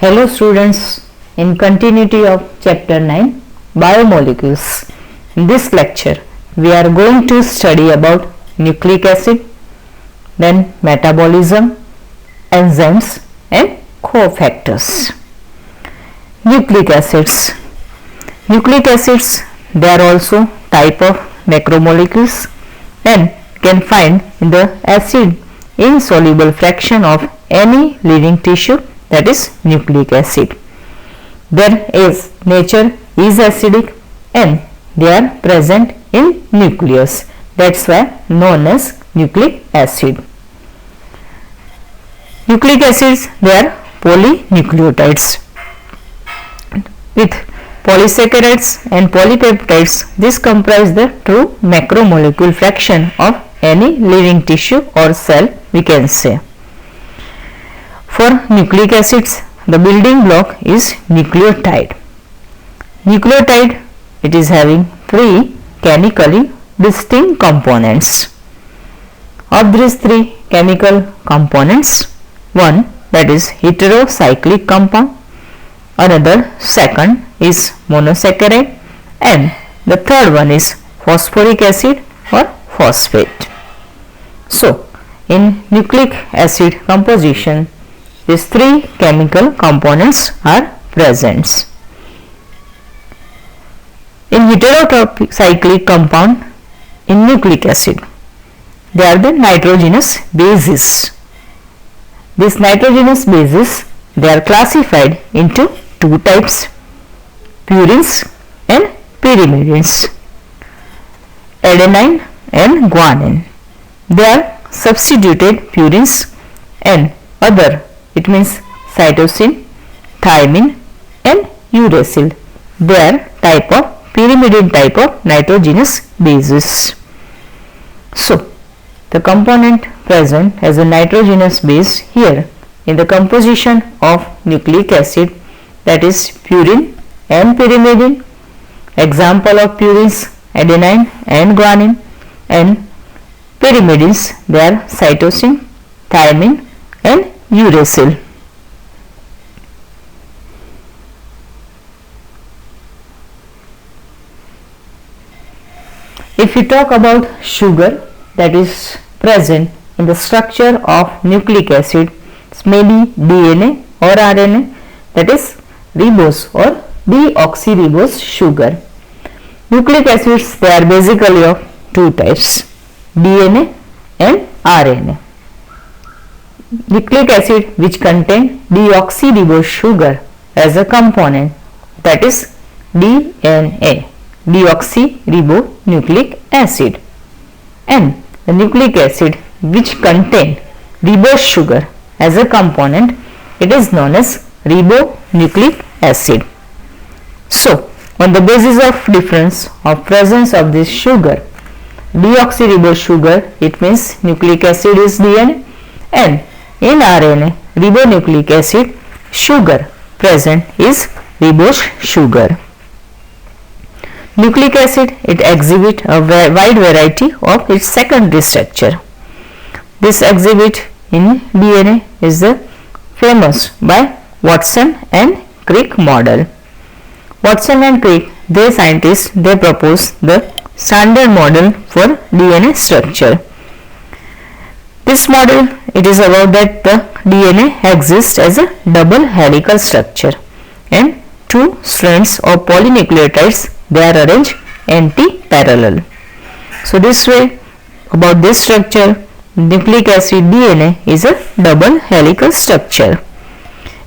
Hello students, in continuity of chapter 9 biomolecules. In this lecture we are going to study about nucleic acid, then metabolism, enzymes and cofactors. Nucleic acids. Nucleic acids, they are also type of macromolecules and can find in the acid insoluble fraction of any living tissue, that is nucleic acid. Their nature is acidic and they are present in nucleus. That's why known as nucleic acid. Nucleic acids, they are polynucleotides. With polysaccharides and polypeptides, this comprise the true macromolecule fraction of any living tissue or cell, we can say. For nucleic acids, the building block is nucleotide. Nucleotide, it is having three chemically distinct components. Of these three chemical components, one that is heterocyclic compound, another second is monosaccharide, and the third one is phosphoric acid or phosphate. So, in nucleic acid composition, these three chemical components are present. In heterocyclic compound, in nucleic acid, they are the nitrogenous bases. These nitrogenous bases, they are classified into two types, purines and pyrimidines, adenine and guanine. They are substituted purines and other, it means cytosine, thymine and uracil. They are type of pyrimidine type of nitrogenous bases. So, the component present as a nitrogenous base here in the composition of nucleic acid, that is purine and pyrimidine. Example of purines, adenine and guanine, and pyrimidines, they are cytosine, thymine and uracil. If we talk about sugar that is present in the structure of nucleic acid, it may be DNA or RNA, that is ribose or deoxyribose sugar. Nucleic acids, they are basically of two types, DNA and RNA. Nucleic acid which contain deoxyribose sugar as a component, that is DNA, deoxyribonucleic acid, and the nucleic acid which contain ribose sugar as a component, it is known as ribonucleic acid. So, on the basis of difference of presence of this sugar, deoxyribose sugar, it means nucleic acid is DNA, and in RNA, ribonucleic acid, sugar present is ribose sugar. Nucleic acid, it exhibits a wide variety of its secondary structure. This exhibit in DNA is the famous by Watson and Crick model. Watson and Crick, they scientists, they proposed the standard model for DNA structure. This model, it is about that the DNA exists as a double helical structure and two strands of polynucleotides, they are arranged anti-parallel. So this way, about this structure, nucleic acid DNA is a double helical structure.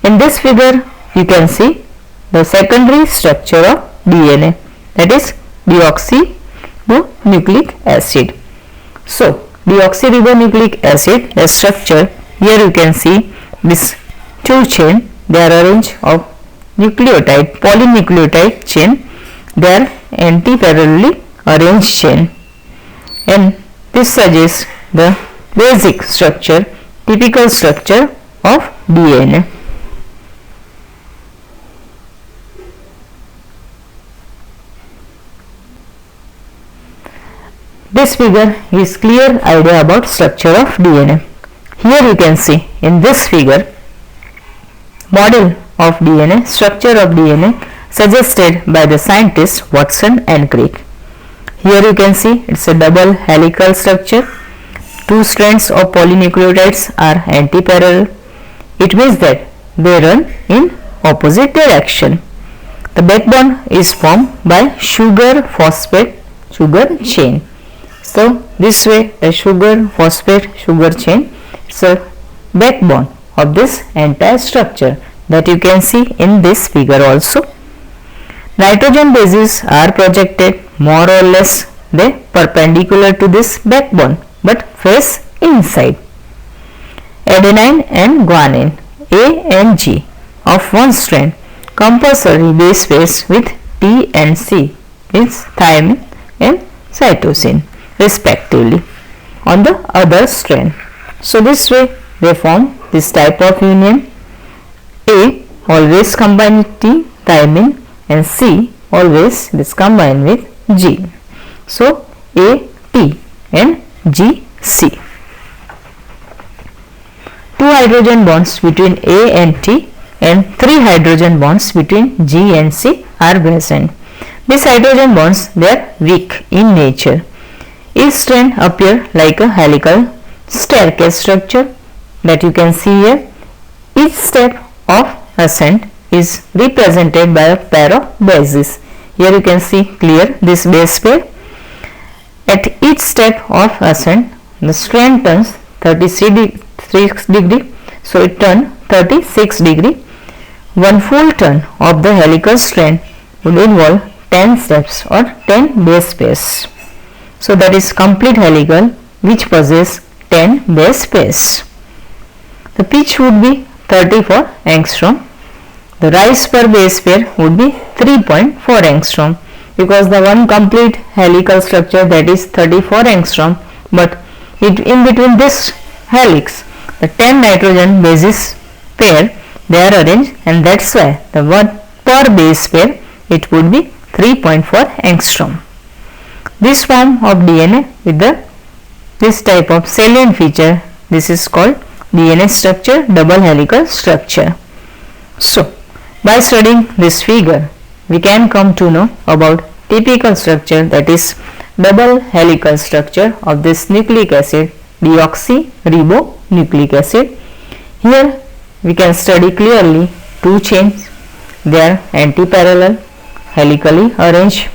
In this figure, you can see the secondary structure of DNA, that is deoxyribonucleic acid. So, deoxyribonucleic acid, the structure, here you can see this two chain, they are arranged of nucleotide, polynucleotide chain, they are anti-parallelly arranged chain, and this suggests the basic structure, typical structure of DNA. This figure is clear idea about structure of DNA. Here you can see in this figure model of DNA, structure of DNA suggested by the scientists Watson and Crick. Here you can see it's a double helical structure. Two strands of polynucleotides are antiparallel. It means that they run in opposite direction. The backbone is formed by sugar phosphate sugar chain. So this way a sugar phosphate sugar chain is a backbone of this entire structure that you can see in this figure also. Nitrogen bases are projected more or less they perpendicular to this backbone but face inside. Adenine and guanine A and G of one strand compulsory base pairs with T and C means thymine and cytosine respectively on the other strand. So this way they form this type of union. A always combine with T thymine and C always this combine with G. So A T and G C. Two hydrogen bonds between A and T and three hydrogen bonds between G and C are present. These hydrogen bonds they are weak in nature. Each strand appear like a helical staircase structure that you can see here. Each step of ascent is represented by a pair of bases. Here you can see clear this base pair. At each step of ascent the strand turns 36 degree, so it turns 36 degree. One full turn of the helical strand would involve 10 steps or 10 base pairs. So that is complete helical which possess 10 base pairs. The pitch would be 34 angstrom. The rise per base pair would be 3.4 angstrom because the one complete helical structure that is 34 angstrom, but in between this helix the 10 nitrogen bases pair they are arranged, and that's why the one per base pair it would be 3.4 angstrom. This form of DNA with this type of salient feature, this is called DNA structure, double helical structure. So by studying this figure we can come to know about typical structure, that is double helical structure of this nucleic acid deoxyribonucleic acid. Here we can study clearly two chains, they are antiparallel, helically arranged,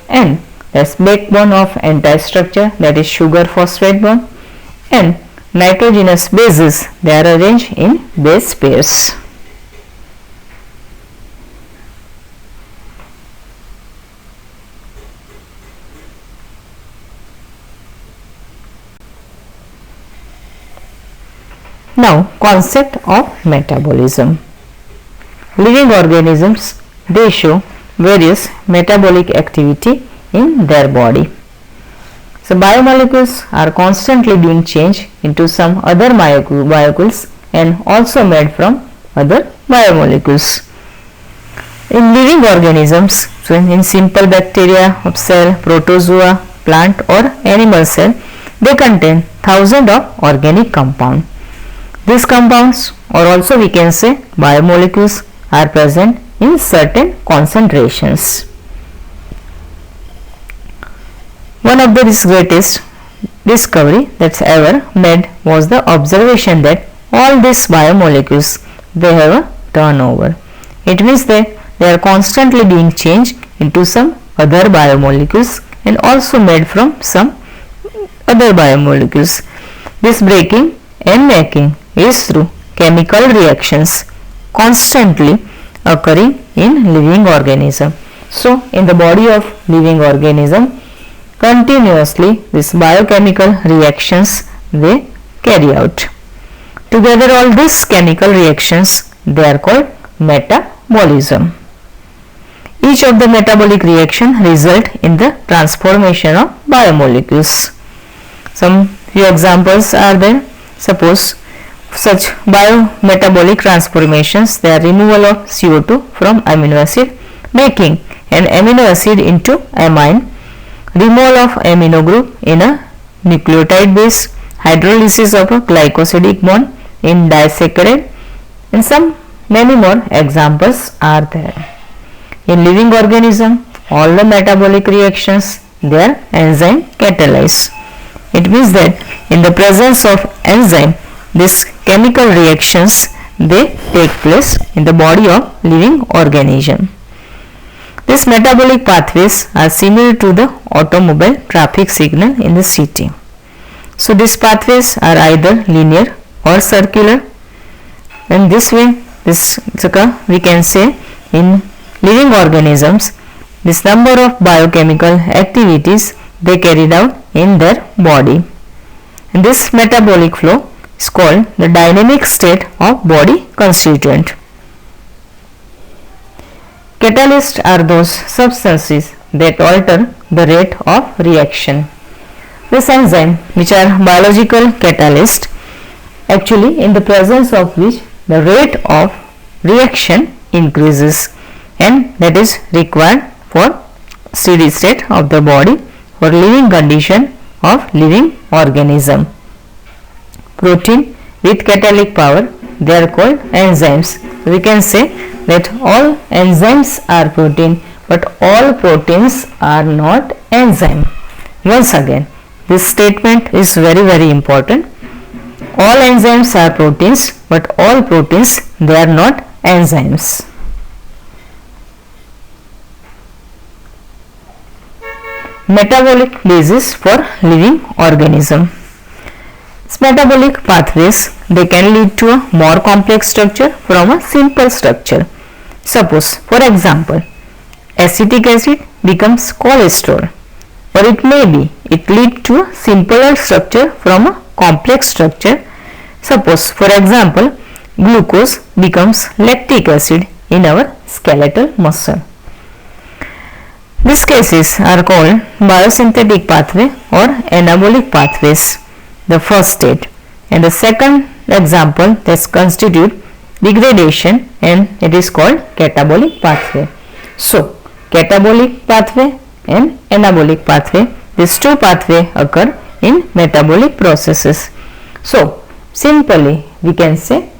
and that's backbone of entire structure, that is sugar phosphate bond, and nitrogenous bases they are arranged in base pairs. Now concept of metabolism. Living organisms they show various metabolic activity in their body. So biomolecules are constantly being changed into some other molecules and also made from other biomolecules. In living organisms, so in simple bacteria of cell, protozoa, plant or animal cell, they contain thousands of organic compounds. These compounds, or also we can say biomolecules, are present in certain concentrations. One of the greatest discovery that's ever made was the observation that all these biomolecules they have a turnover. It means that they are constantly being changed into some other biomolecules and also made from some other biomolecules. This breaking and making is through chemical reactions constantly occurring in living organism. So in the body of living organism continuously these biochemical reactions they carry out. Together all these chemical reactions they are called metabolism. Each of the metabolic reaction result in the transformation of biomolecules. Some few examples are there. Suppose such biometabolic transformations, they are removal of CO2 from amino acid, making an amino acid into amine, removal of amino group in a nucleotide base, hydrolysis of a glycosidic bond in disaccharide, and some many more examples are there. In living organism, all the metabolic reactions, they are enzyme catalyzed. It means that in the presence of enzyme, these chemical reactions, they take place in the body of living organism. These metabolic pathways are similar to the automobile traffic signal in the city. So these pathways are either linear or circular. In this way, we can say in living organisms, this number of biochemical activities they carried out in their body. And this metabolic flow is called the dynamic state of body constituent. Catalysts are those substances that alter the rate of reaction. This enzyme, which are biological catalysts, actually in the presence of which the rate of reaction increases, and that is required for steady state of the body, for living condition of living organism. Protein with catalytic power, they are called enzymes. We can say that all enzymes are protein, but all proteins are not enzyme. Once again, this statement is very important. All enzymes are proteins, but all proteins, they are not enzymes. Metabolic basis for living organism. Metabolic pathways, they can lead to a more complex structure from a simple structure. Suppose, for example, acetic acid becomes cholesterol, or it may be it lead to a simpler structure from a complex structure. Suppose, for example, glucose becomes lactic acid in our skeletal muscle. These cases are called biosynthetic pathway or anabolic pathways, the first state, and the second example that constitute degradation, and it is called catabolic pathway. So, catabolic pathway and anabolic pathway, these two pathways occur in metabolic processes. So, simply we can say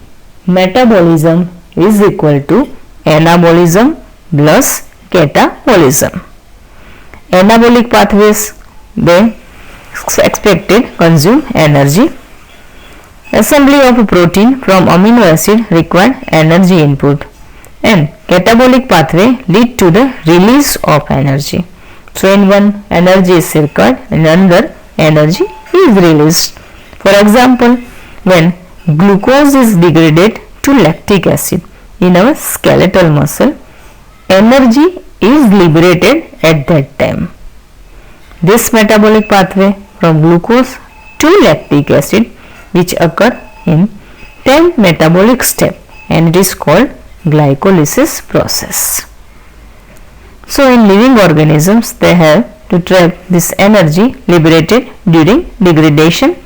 metabolism is equal to anabolism plus catabolism. Anabolic pathways, they expected consume energy. Assembly of a protein from amino acid require energy input, and catabolic pathway lead to the release of energy. So in one, energy is required, and another, energy is released. For example, when glucose is degraded to lactic acid in our skeletal muscle, energy is liberated at that time. This metabolic pathway from glucose to lactic acid, which occur in 10 metabolic step, and it is called glycolysis process. So in living organisms, they have to trap this energy liberated during degradation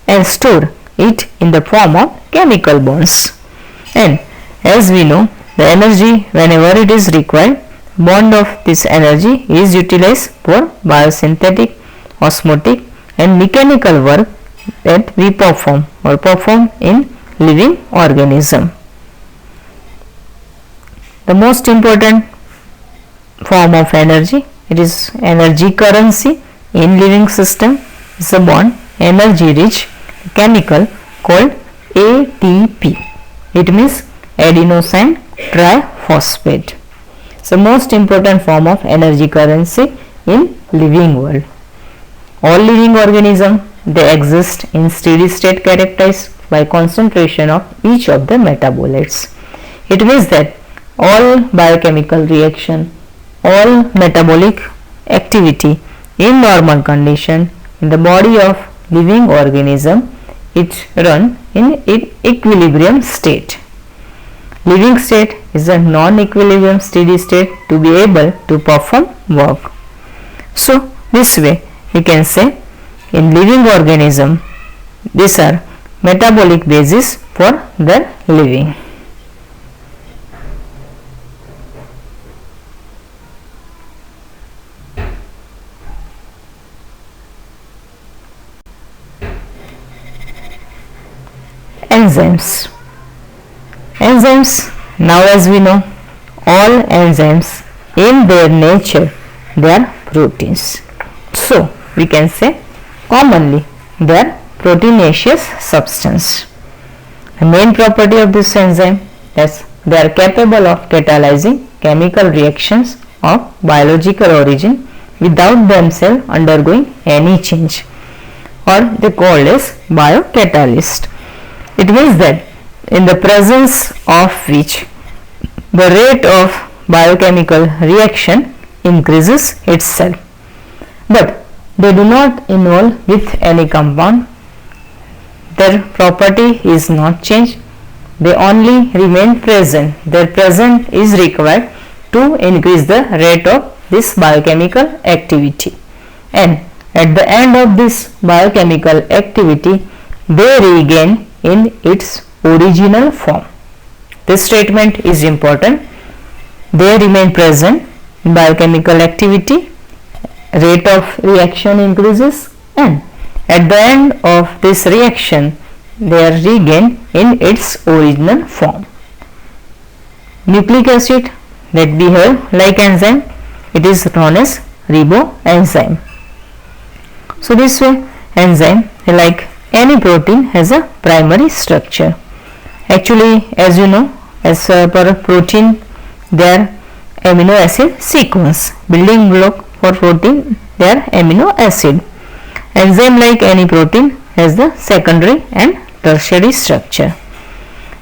and store it in the form of chemical bonds. And as we know, the energy, whenever it is required, bond of this energy is utilized for biosynthetic, osmotic and mechanical work that we perform in living organism. The most important form of energy, it is energy currency in living system, is a bond energy rich chemical called ATP. It means adenosine triphosphate. So most important form of energy currency in living world. All living organisms, they exist in steady state characterized by concentration of each of the metabolites. It means that all biochemical reaction, all metabolic activity in normal condition in the body of living organism, it run in equilibrium state. Living state is a non-equilibrium steady state to be able to perform work. So this way we can say in living organism, these are metabolic basis for their living. Enzymes. Enzymes, Now as we know, all enzymes in their nature they are proteins. So we can say commonly they are proteinaceous substance. The main property of this enzyme is they are capable of catalyzing chemical reactions of biological origin without themselves undergoing any change, or they called as biocatalyst. It means that in the presence of which the rate of biochemical reaction increases itself, but they do not involve with any compound. Their property is not changed, they only remain present. Their presence is required to increase the rate of this biochemical activity, and at the end of this biochemical activity they regain in its original form. This statement is important. They remain present in biochemical activity, rate of reaction increases, and at the end of this reaction they are regained in its original form. Nucleic acid that behave like enzyme, it is known as riboenzyme. So this way enzyme, like any protein, has a primary structure. Actually, as you know, as per protein there are amino acid sequence. Building block for protein, they are amino acid. Enzyme, like any protein, has the secondary and tertiary structure.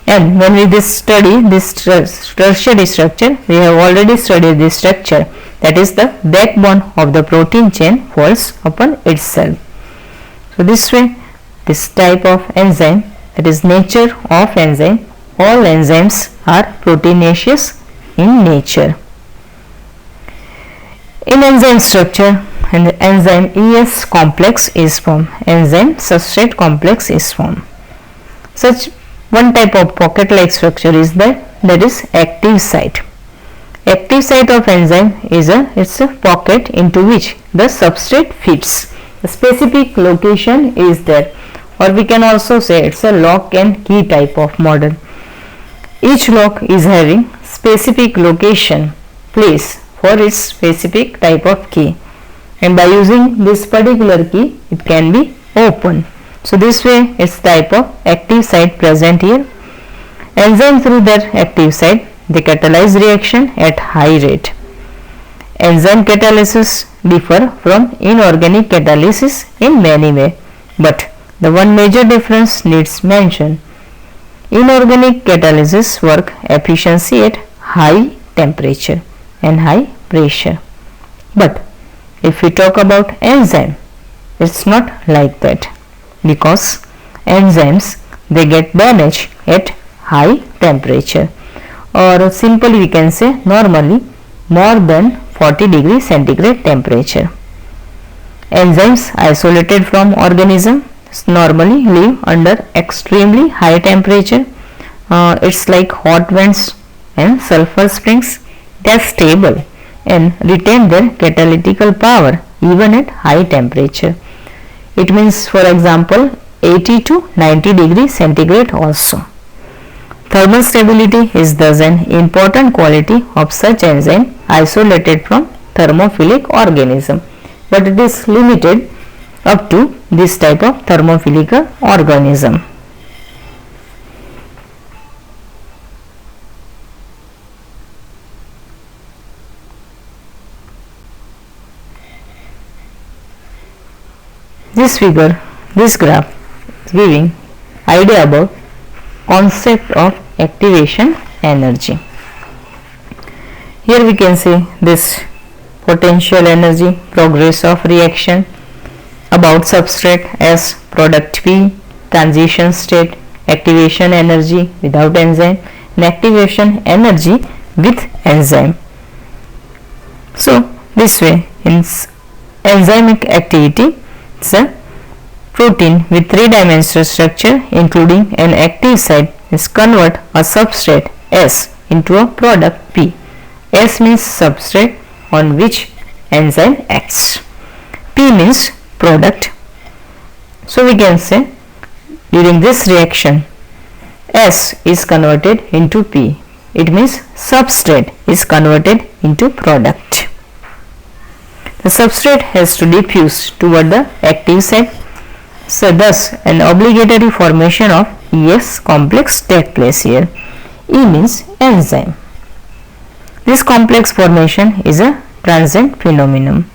And when we study this tertiary structure, we have already studied this structure, that is the backbone of the protein chain folds upon itself. So this way, this type of enzyme, that is nature of enzyme, all enzymes are proteinaceous in nature. In enzyme structure, and the enzyme ES complex is formed, enzyme substrate complex is formed. Such one type of pocket like structure is that is active site. Active site of enzyme is it's a pocket into which the substrate fits. The specific location is there, or we can also say it's a lock and key type of model. Each lock is having specific location, place for its specific type of key, and by using this particular key it can be opened. So this way its type of active site present here. Enzyme through their active site, they catalyze reaction at high rate. Enzyme catalysis differ from inorganic catalysis in many ways, but the one major difference needs mention. Inorganic catalysis work efficiency at high temperature and high pressure, but if we talk about enzyme, it's not like that, because enzymes they get damaged at high temperature, or simply we can say normally more than 40 degree centigrade temperature. Enzymes isolated from organism normally live under extremely high temperature. It's like hot vents and sulfur springs. They are stable and retain their catalytical power even at high temperature. It means, for example, 80 to 90 degree centigrade also. Thermal stability is thus an important quality of such enzyme isolated from thermophilic organism, but it is limited up to this type of thermophilic organism. This figure, this graph is giving idea about concept of activation energy. Here we can see this potential energy, progress of reaction, about substrate as product P, transition state, activation energy without enzyme, and activation energy with enzyme. So this way in enzymic activity, it's a protein with three-dimensional structure including an active site is convert a substrate S into a product P. S means substrate on which enzyme acts. P means product. So we can say during this reaction S is converted into P. it means substrate is converted into product. The substrate has to diffuse toward the active site, so thus an obligatory formation of ES complex takes place here. E means enzyme. This complex formation is a transient phenomenon.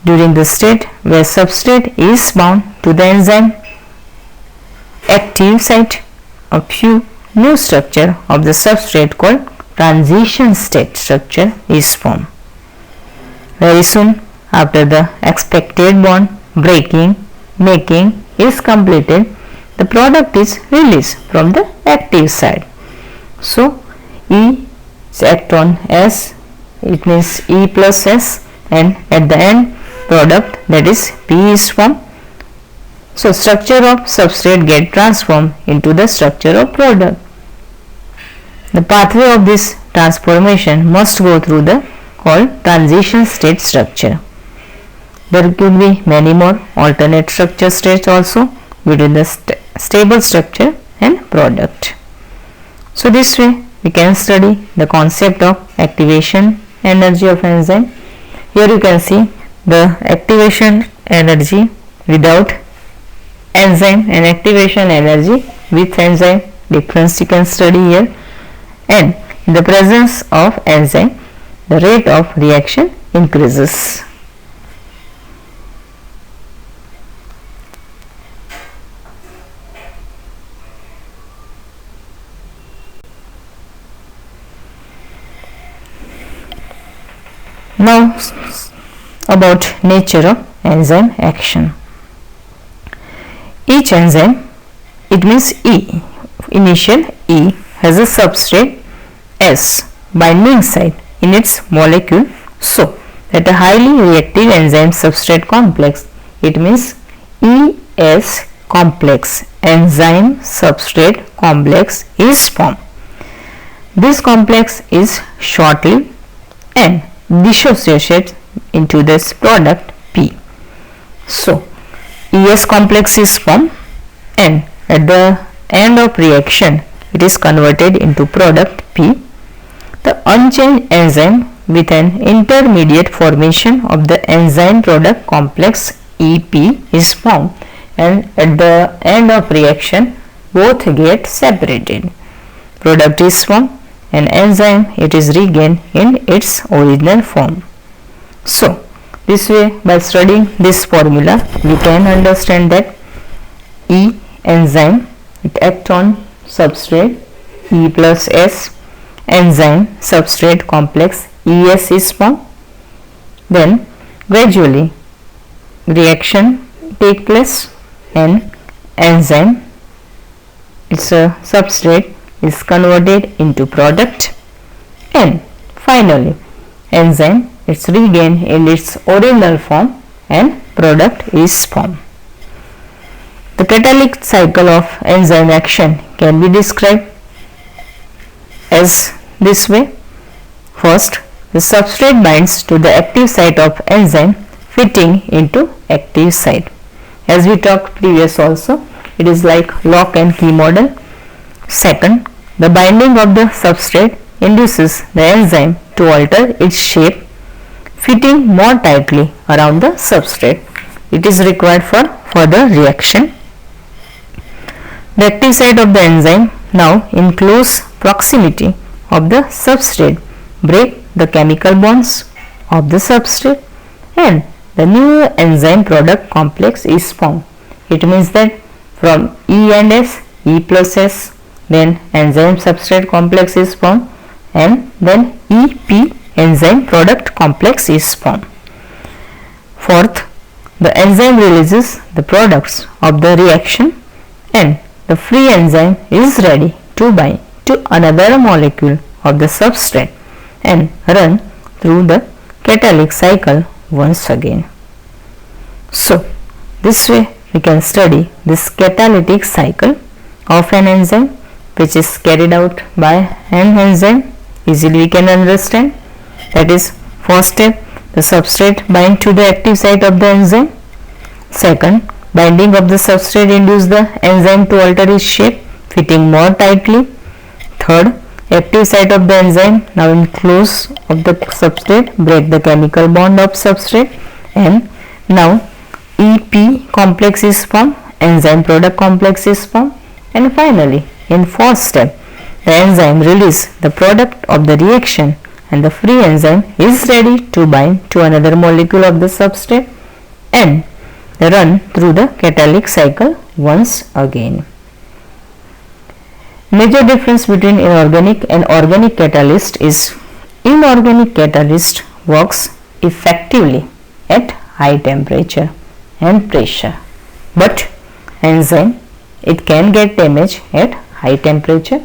During the state where substrate is bound to the enzyme active site, a few new structure of the substrate called transition state structure is formed. Very soon after the expected bond breaking making is completed, the product is released from the active site. So E is act on S, it means E plus S, and at the end product, that is P, is formed. So structure of substrate get transformed into the structure of product. The pathway of this transformation must go through the called transition state structure. There could be many more alternate structure states also between the stable structure and product. So this way we can study the concept of activation energy of enzyme. Here you can see the activation energy without enzyme and activation energy with enzyme. Difference you can study here, and in the presence of enzyme the rate of reaction increases. Now about nature of enzyme action. Each enzyme, it means E, initial E, has a substrate S binding site in its molecule, so that a highly reactive enzyme substrate complex, it means ES complex, enzyme substrate complex, is formed. This complex is short-lived and dissociates into this product P. So ES complex is formed, and at the end of reaction it is converted into product P. The unchanged enzyme with an intermediate formation of the enzyme product complex EP is formed, and at the end of reaction both get separated. Product is formed and enzyme it is regained in its original form. So this way, by studying this formula, we can understand that E enzyme, it acts on substrate E plus S, enzyme substrate complex ES is formed. Then gradually reaction take place and enzyme, its a substrate, is converted into product, and finally enzyme it's regained in its original form and product is formed. The catalytic cycle of enzyme action can be described as this way. First, the substrate binds to the active site of enzyme fitting into active site. As we talked previous also, it is like lock and key model. Second, the binding of the substrate induces the enzyme to alter its shape, fitting more tightly around the substrate. It is required for further reaction. The active site of the enzyme, now in close proximity of the substrate, break the chemical bonds of the substrate and the new enzyme product complex is formed. It means that from E and S, E plus S, then enzyme substrate complex is formed, and then EP enzyme product complex is formed. Fourth, the enzyme releases the products of the reaction and the free enzyme is ready to bind to another molecule of the substrate and run through the catalytic cycle once again. So this way we can study this catalytic cycle of an enzyme which is carried out by an enzyme. Easily we can understand. That is, first step, the substrate bind to the active site of the enzyme. Second, binding of the substrate induce the enzyme to alter its shape, fitting more tightly. Third, Active site of the enzyme now enclose of the substrate break the chemical bond of substrate, and now EP complex is formed, enzyme product complex is formed, and finally in fourth step the enzyme release the product of the reaction and the free enzyme is ready to bind to another molecule of the substrate and run through the catalytic cycle once again. Major difference between inorganic and organic catalyst is inorganic catalyst works effectively at high temperature and pressure, but enzyme it can get damaged at high temperature.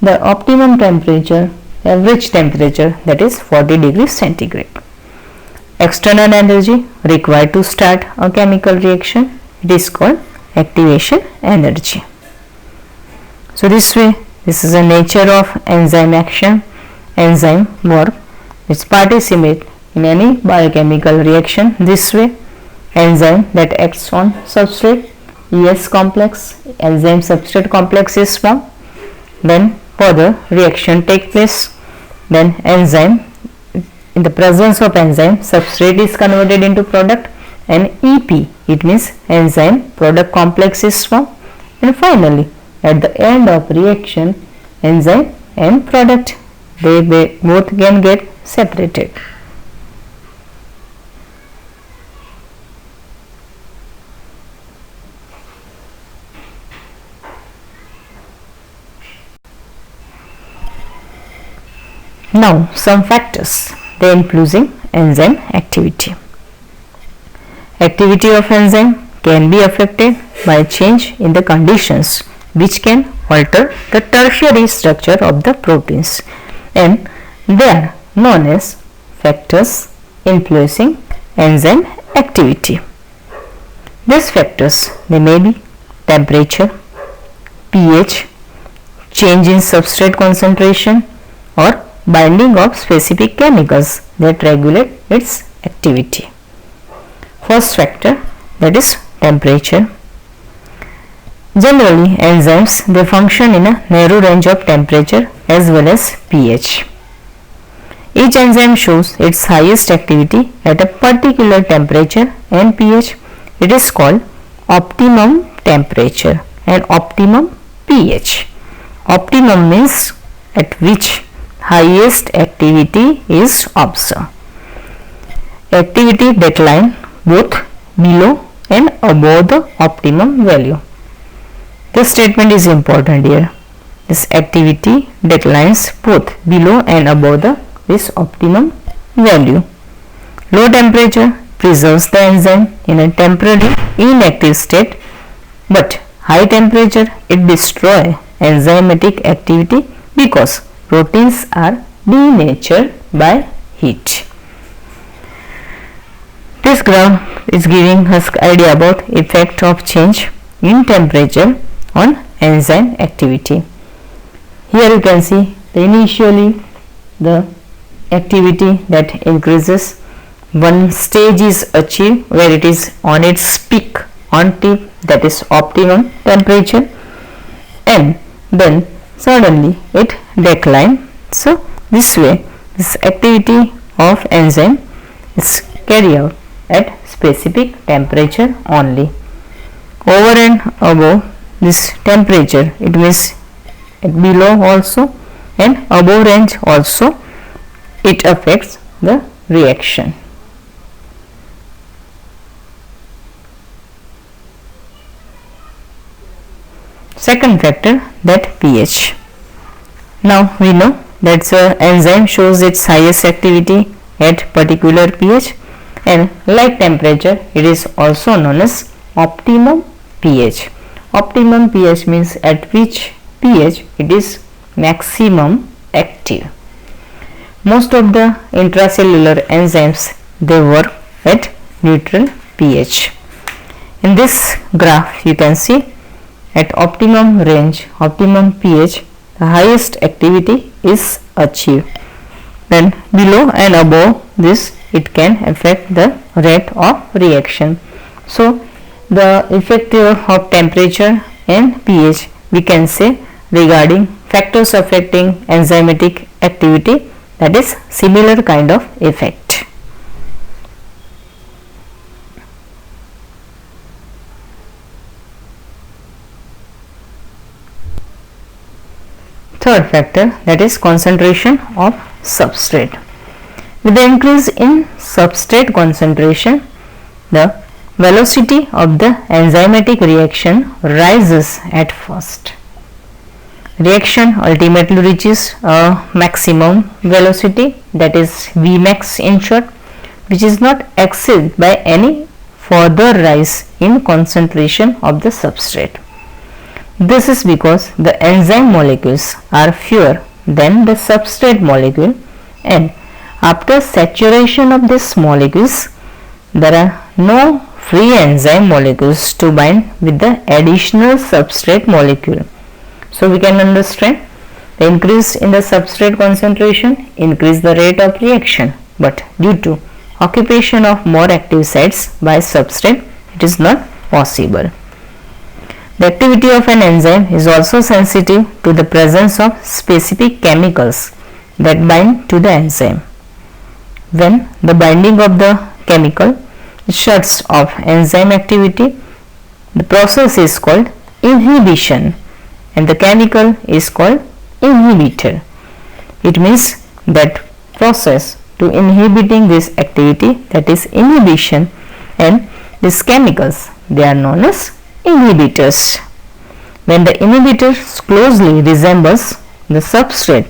The optimum temperature, average temperature, that is 40 degrees centigrade. External energy required to start a chemical reaction, it is called activation energy. So this way, this is the nature of enzyme action, enzyme work, which participate in any biochemical reaction. This way, enzyme that acts on substrate, ES complex, enzyme substrate complex is formed, then further reaction take place, then enzyme, in the presence of enzyme, substrate is converted into product, and EP, it means enzyme product complex is formed, and finally at the end of reaction, enzyme and product, they both can get separated. Now some factors they influencing enzyme activity. Activity of enzyme can be affected by change in the conditions which can alter the tertiary structure of the proteins, and they are known as factors influencing enzyme activity. These factors they may be temperature, pH, change in substrate concentration, or binding of specific chemicals that regulate its activity. First factor, that is temperature. Generally, enzymes they function in a narrow range of temperature as well as pH. Each enzyme shows its highest activity at a particular temperature and pH. It is called optimum temperature and optimum pH. Optimum means at which highest activity is observed. Activity decline both below and above the optimum value. This statement is important here. This activity declines both below and above this optimum value. Low temperature preserves the enzyme in a temporary inactive state, but high temperature it destroys enzymatic activity because proteins are denatured by heat. This graph is giving us idea about effect of change in temperature on enzyme activity. Here you can see initially the activity that increases. One stage is achieved where it is on its peak on tip, that is optimum temperature, and then suddenly it declines. So this way this activity of enzyme is carried out at specific temperature only. Over and above this temperature, it means below also and above range also, it affects the reaction. Second factor, that pH. Now we know that the enzyme shows its highest activity at particular pH, and like temperature it is also known as optimum pH. Optimum pH means at which pH it is maximum active. Most of the intracellular enzymes they work at neutral pH. In this graph you can see at optimum range, optimum pH, the highest activity is achieved. Then below and above this it can affect the rate of reaction. So the effect of temperature and pH we can say regarding factors affecting enzymatic activity, that is similar kind of effect. Third factor, that is concentration of substrate. With the increase in substrate concentration, the velocity of the enzymatic reaction rises at first. Reaction ultimately reaches a maximum velocity, that is Vmax in short, which is not exceeded by any further rise in concentration of the substrate. This is because the enzyme molecules are fewer than the substrate molecule, and after saturation of these molecules, there are no free enzyme molecules to bind with the additional substrate molecule. So we can understand the increase in the substrate concentration increase the rate of reaction, but due to occupation of more active sites by substrate, it is not possible. The activity of an enzyme is also sensitive to the presence of specific chemicals that bind to the enzyme. When the binding of the chemical shuts off enzyme activity, the process is called inhibition and the chemical is called inhibitor. It means that process to inhibiting this activity, that is inhibition, and these chemicals, they are known as inhibitors. When the inhibitor closely resembles the substrate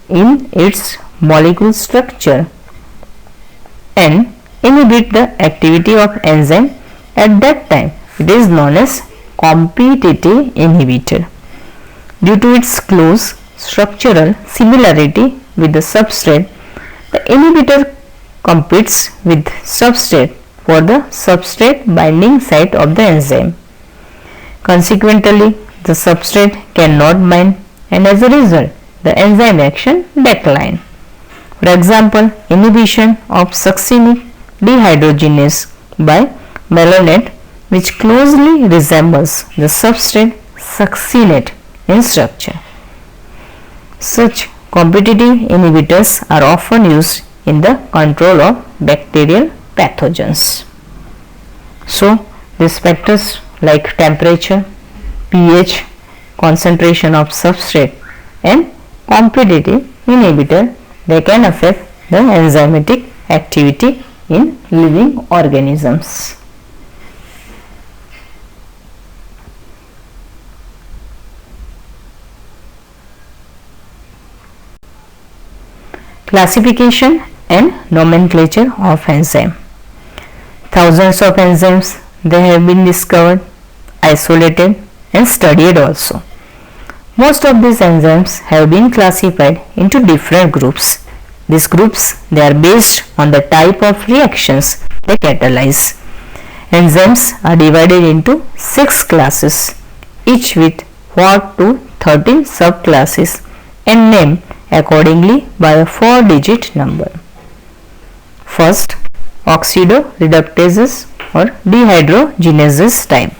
in its molecule structure and inhibit the activity of enzyme, at that time it is known as competitive inhibitor. Due to its close structural similarity with the substrate, the inhibitor competes with substrate for the substrate binding site of the enzyme. Consequently, the substrate cannot bind, and as a result, the enzyme action decline. For example, inhibition of succinic dehydrogenase by malonate, which closely resembles the substrate succinate in structure. Such competitive inhibitors are often used in the control of bacterial pathogens. So, these factors like temperature, pH, concentration of substrate and competitive inhibitor, they can affect the enzymatic activity in living organisms. Classification and nomenclature of enzyme. Thousands of enzymes, they have been discovered, isolated and studied also. Most of these enzymes have been classified into different groups. These groups, they are based on the type of reactions they catalyze. Enzymes are divided into 6 classes, each with 4 to 13 subclasses and named accordingly by a 4-digit number. First, oxidoreductases or dehydrogenases type.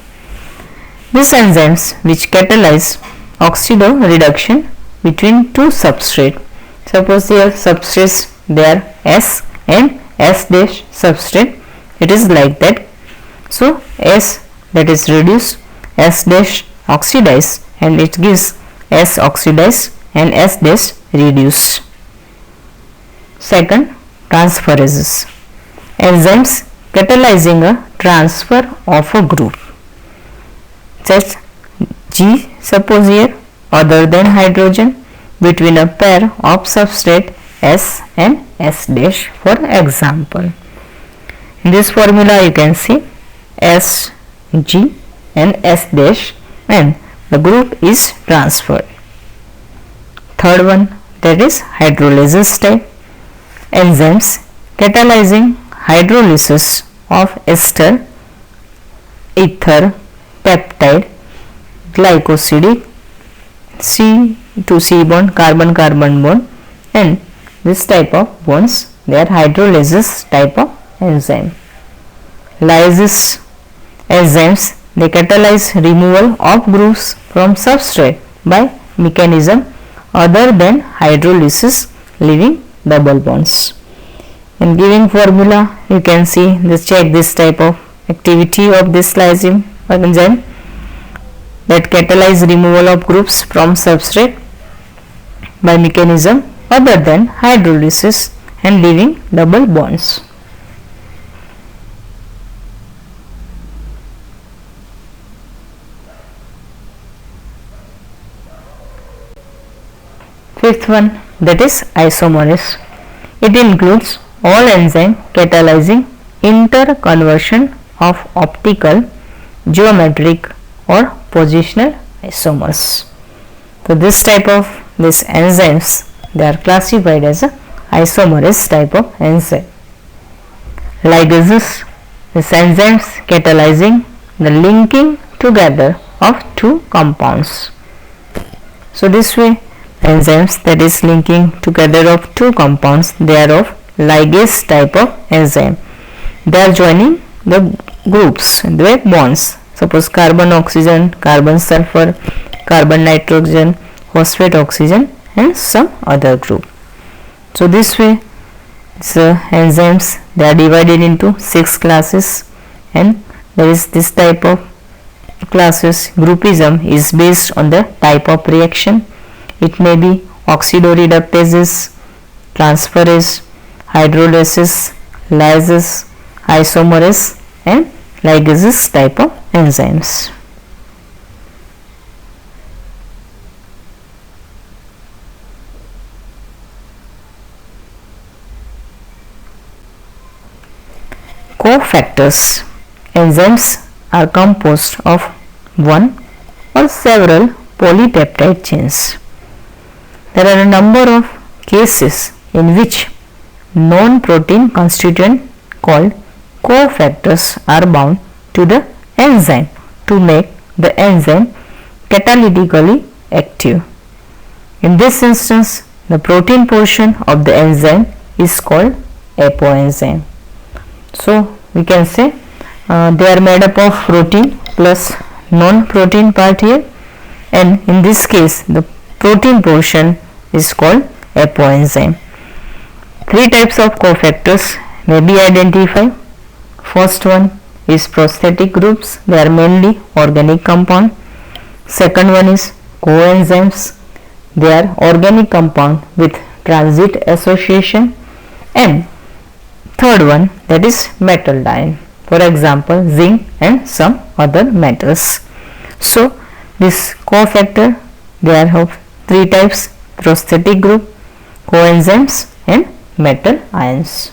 These enzymes which catalyze oxidoreduction between two substrates. Suppose their substrates, they are S and S dash substrate. It is like that. So S, that is reduce, S dash oxidize, and it gives S oxidize and S dash reduce. Second, transferases. Enzymes catalyzing a transfer of a group. Just G, suppose here, other than hydrogen between a pair of substrate S and S dash, for example. In this formula you can see S, G and S dash, and the group is transferred. Third one, that is hydrolysis type. Enzymes catalyzing hydrolysis of ester, ether, peptide, glycosidic, C to C bond, carbon carbon bond, and this type of bonds, they are hydrolysis type of enzyme. Lysis enzymes, they catalyze removal of groups from substrate by mechanism other than hydrolysis, leaving double bonds. In giving formula, you can see this, check this type of activity of this lysine enzyme that catalyze removal of groups from substrate by mechanism other than hydrolysis and leaving double bonds. Fifth one, that is isomerase. It includes all enzyme catalyzing interconversion of optical, geometric or positional isomers. So this type of these enzymes, they are classified as a isomerase type of enzyme. Ligases, these enzymes catalyzing the linking together of two compounds. So this way enzymes that is linking together of two compounds, they are of ligase type of enzyme. They are joining the groups, the bonds. Suppose carbon oxygen, carbon sulfur, carbon nitrogen, phosphate oxygen and some other group. So this way the enzymes, they are divided into 6 classes, and there is this type of classes. Groupism is based on the type of reaction. It may be oxidoreductases, transferase, hydrolysis, lysis, isomerase and ligases type of enzymes. Cofactors. Enzymes are composed of one or several polypeptide chains. There are a number of cases in which non-protein constituent called cofactors are bound to the enzyme to make the enzyme catalytically active. In this instance, the protein portion of the enzyme is called apoenzyme. So we can say they are made up of protein plus non-protein part here, and in this case the protein portion is called apoenzyme. 3 types of cofactors may be identified. First one is prosthetic groups, they are mainly organic compound. Second one is coenzymes, they are organic compound with transit association. And third one, that is metal ion, for example zinc and some other metals. So this cofactor, they are of 3 types: prosthetic group, coenzymes and metal ions.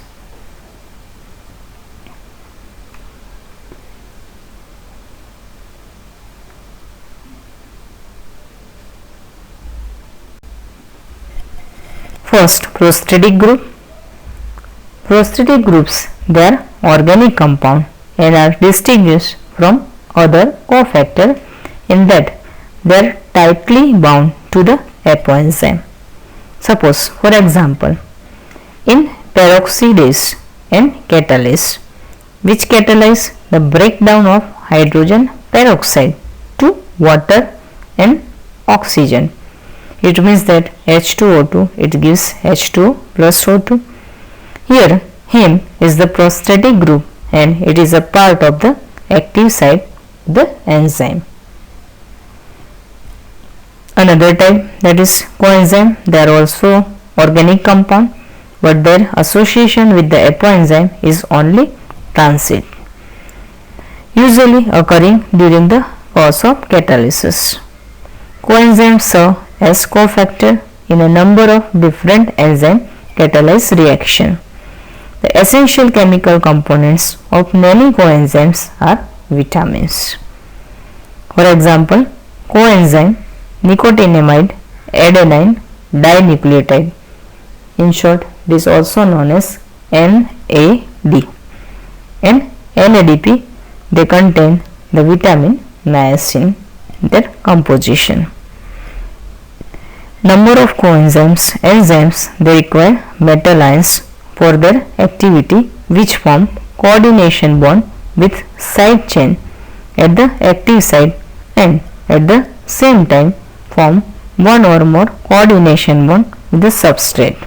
First, prosthetic group. Prosthetic groups, they are organic compound and are distinguished from other cofactor in that they are tightly bound to the apoenzyme. Suppose, for example, in peroxidase and catalase, which catalyze the breakdown of hydrogen peroxide to water and oxygen. It means that H2O2, it gives H2O plus O2. Here heme is the prosthetic group and it is a part of the active site of the enzyme. Another type, that is coenzyme, they are also organic compound but their association with the apoenzyme is only transit, usually occurring during the course of catalysis. Coenzymes serve as cofactor in a number of different enzyme catalyzed reaction. The essential chemical components of many coenzymes are vitamins. For example, coenzyme nicotinamide adenine dinucleotide, in short this is also known as NAD, and NADP, they contain the vitamin niacin in their composition. Number of coenzymes, enzymes, they require metal ions for their activity, which form coordination bond with side chain at the active site and at the same time form one or more coordination bond with the substrate.